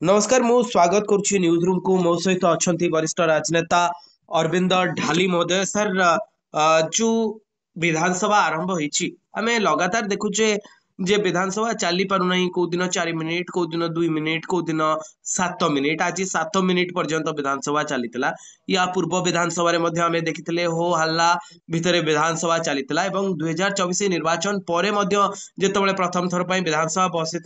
नमस्कार मु स्वागत करुच्ची न्यूज रूम को मो सहित अच्छा वरिष्ठ राजनेता अरविंद ढाली महोदय सर जो विधानसभा आरंभ होती आम लगातार देखुचे जे विधानसभा चली पारना कौ दिन 4 मिनिट कौ दिन 2 मिनिट कौ दिन 7 मिनिट आज 7 मिनिट पर्यंत विधानसभा चली या पूर्व विधानसभा आम देखी हो हल्ला भितर विधानसभा चली 2024 निर्वाचन पर जिते प्रथम थर विधानसभा बसी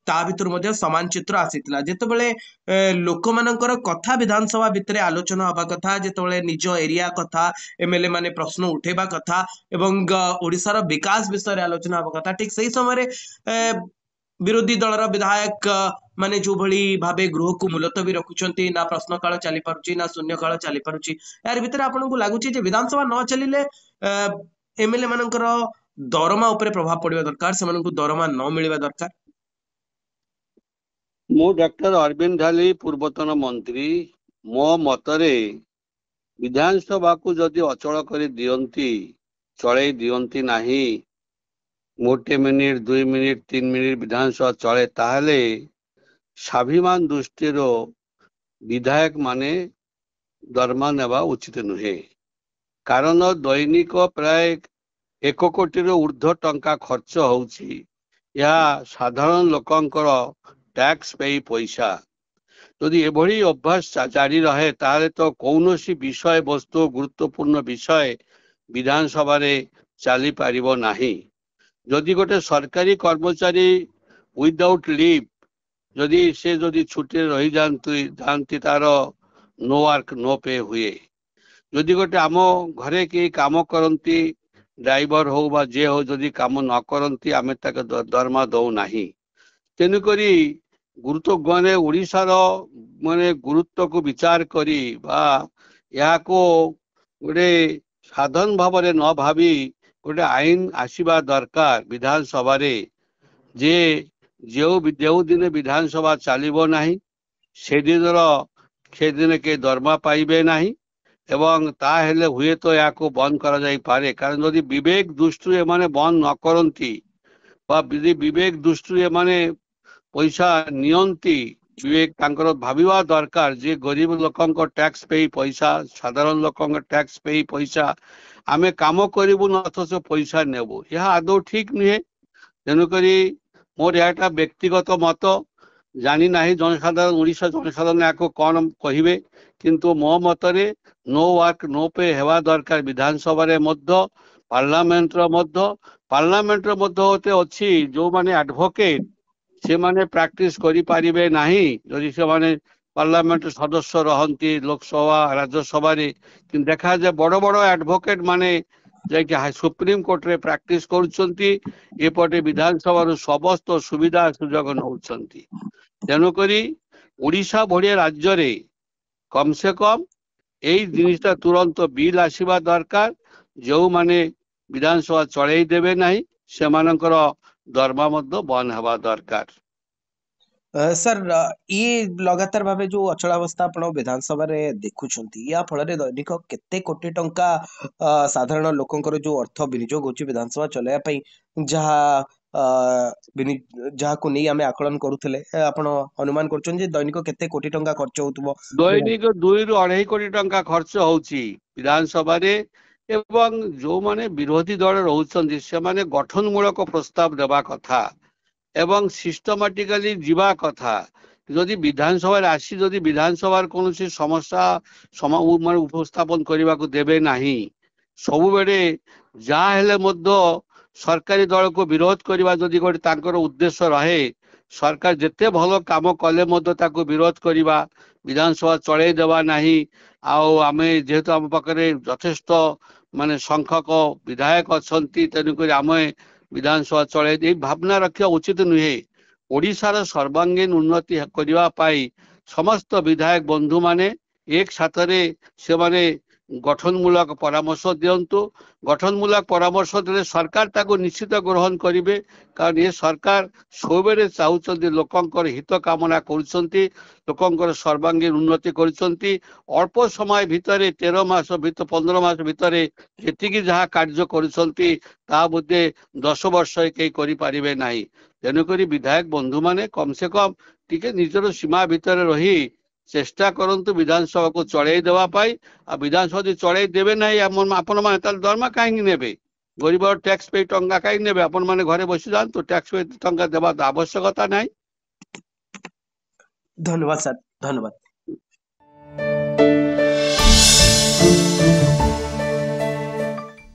ता भितर मध्य समान चित्र आसीथिला जेतेबेले लोक मानकर कथा विधानसभा भितर आलोचना हवा कथा जेतेबेले निज एरिया कथा एमएलए माने प्रश्न उठेबा कथा एवं ओडिशार विकास विषय आलोचना हवा कथा ठीक सही समय विरोधी दलर विधायक माने जो भली भाबे गृह को मुलतवी रखुचंती ना प्रश्न काल चली पारुची ना शून्य काल चली पारुची यार भितर आपन को लागुची जे विधानसभा न चलिले एमएलए मानकर दरमा उपरे प्रभाव पड़िबा दरकार से मानकु दरमा न मिलिबा दरकार। मु डॉक्टर अरविंद ढाली पूर्वतन मंत्री मो मतरे विधानसभा को जदि अचल कर दियंती चले दियंती नहीं गोटे मिनिट 2 मिनिट 3 मिनिट विधानसभा चले ताहले स्वाभिमान दृष्टि विधायक माने दरमा नेबा उचित नुहे कारण दैनिक प्राय 1 कोटी ऊर्ध्व टंका खर्च होउछि या साधारण लोकंकर टैक्स पे पैसा यदि एभली अभ्यास जारी रहे ताहले तो कौन सी विषय वस्तु गुरुत्वपूर्ण विषय विधानसभा रे चली पारिबो नाही। जदि गोटे सरकारी कर्मचारी विदाउट लीव जदि छुट्टी रही जानती तार नो वर्क नो पे हुए जदि गोटे आम घरे के काम करती ड्राइवर हो बा जे हो जदि काम न करती आमे ताके दरमा दौ नाही। तेणुकरी गुरुत्व माने ओडिशार माने गुरुत्व को विचार करी बा या को गोटे साधारण भाव न भावी गोटे आईन आसीबा दरकार विधानसभा रे जे जो दिन विधानसभा चलिबो नाही से दिन के दरमा पाइबे नाही एवं ताहेले हुए तो या को बंद करा जाई पारे कारण यदि विवेक दृष्टि एमाने बंद न करंती बा विवेक दृष्टि एमाने पैसा नियंती विवेक तांकर भाविबा दरकार जे गरीब लोकंक टैक्स पे पैसा साधारण लोकंक टैक्स पे पैसा आमे काम करिबु न अथच पैसा नेबु यह आदौ ठीक नुहे। तेणुकरी मोर यहाँ व्यक्तिगत मत जानी नाही जनसाधारण ओडिशा जनसाधारण या कौन कहिबे किंतु मो मतरे नो वर्क नो पे हेवा दरकार विधानसभा रे मध्य पार्लियामेंट रे मध्य होते अछि जो माने एडवोकेट से माने प्रैक्टिस करि पारिबे नाही जदि से माने पार्लियामेंट सदस्य रहंती लोकसभा राज्यसभा रे कि देखा जे बड़ बड़ एडवोकेट माने जाके सुप्रीम कोर्ट रे प्रैक्टिस करूछंती एपटे विधानसभा समस्त सुविधा सुजोग नौछंती। तेणुकरी ओडिशा भड़िया राज्य रे कम से कम यही जिनिसटा तुरंत बिल आसीबा दरकार जो माने विधानसभा चढ़ाई देवे नाही से मानकर दरमा मध्य बंद हवा दरकार। सर ये लगातार भावे जो अचलावस्था आपण विधानसभा रे देखुछंती या फल रे दैनिक केते कोटी टंका साधारण लोकंकर जो अर्थ विनियोग होची विधानसभा चलाया पई जहा जहा को नहीं आमे आकलन करूथिले आपण अनुमान करछन जे दैनिक केते कोटी टंका खर्च होतबो दैनिक 2 ରୁ 2.5 कोटी टंका खर्च होची विधानसभा रे एवं जो माने विरोधी दल रहउछंती से माने गठनमूलक प्रस्ताव देबा कथा एवं सिस्टमैटिकली जीवा कथा जदि विधानसभा आसी जदि विधानसभा कौन समस्या मान उपस्थापन करने को देवे नहीं सबु बेले जहाँ हेले मध्य सरकारी दल को विरोध करने जदि गोटे तांकर उद्देश्य रहे सरकार जिते भल काम कले मध्य ताको विरोध करवा विधानसभा चढ़ाई देवा नहीं आमे जेहेतु आम पाखे यथेष्ट माने संख्यक विधायक अच्छा तेणुक आम विधानसभा चढ़ाई भावना रखा उचित नुहे। ओडिशार सर्वांगीन उन्नति करने समस्त विधायक बंधु माने एक साथ से माने গঠনমূলক পরামর্শ দিଅନ୍ତୁ। গঠনমূলক পରାମର୍ଶ ଦେଲେ ସରକାର ତାକୁ ନିଶ୍ଚିତ ଗ୍ରହଣ କରିବେ, କାରଣ ଏ ସରକାର ସବୁବେଳେ ଚାହୁଁଛନ୍ତି ଲୋକଙ୍କର ହିତ କାମନା କରୁଛନ୍ତି, ଲୋକଙ୍କର ସର୍ବାଙ୍ଗୀନ ଉନ୍ନତି କରୁଛନ୍ତି। ଅଳ୍ପ ସମୟ ଭିତରେ 13 ମାସ ଭିତରେ 15 ମାସ ଭିତରେ ଯେତିକି ଯାହା କାର୍ଯ୍ୟ କରୁଛନ୍ତି ତାହା ବୋଧେ 10 ବର୍ଷ କେହି କରିପାରିବେ ନାହିଁ। ତେଣୁକରି ବିଧାୟକ ବନ୍ଧୁମାନେ କମ ସେ କମ ଟିକେ ନିଜର ସୀମା ଭିତରେ ରହି ଚେଷ୍ଟା କରନ୍ତୁ ବିଧାନସଭାକୁ ଚଳେଇ ଦେବା ପାଇଁ। ଆଉ ବିଧାନସଭା ଯଦି ଚଳେଇ ଦେବେ ନାହିଁ ଆପଣମାନେ ତାହେଲେ ଦରମା କାହିଁକି ନେବେ? ଗରିବ ଟ୍ୟାକ୍ସ ପେ ଟଙ୍କା କାହିଁକି ନେବେ? ଆପଣମାନେ ଘରେ ବସି ଯାଆନ୍ତୁ, ଟ୍ୟାକ୍ସ ପେ ଟଙ୍କା ଦେବା ଆବଶ୍ୟକତା ନାହିଁ। ଧନ୍ୟବାଦ ସାର୍, ଧନ୍ୟବାଦ।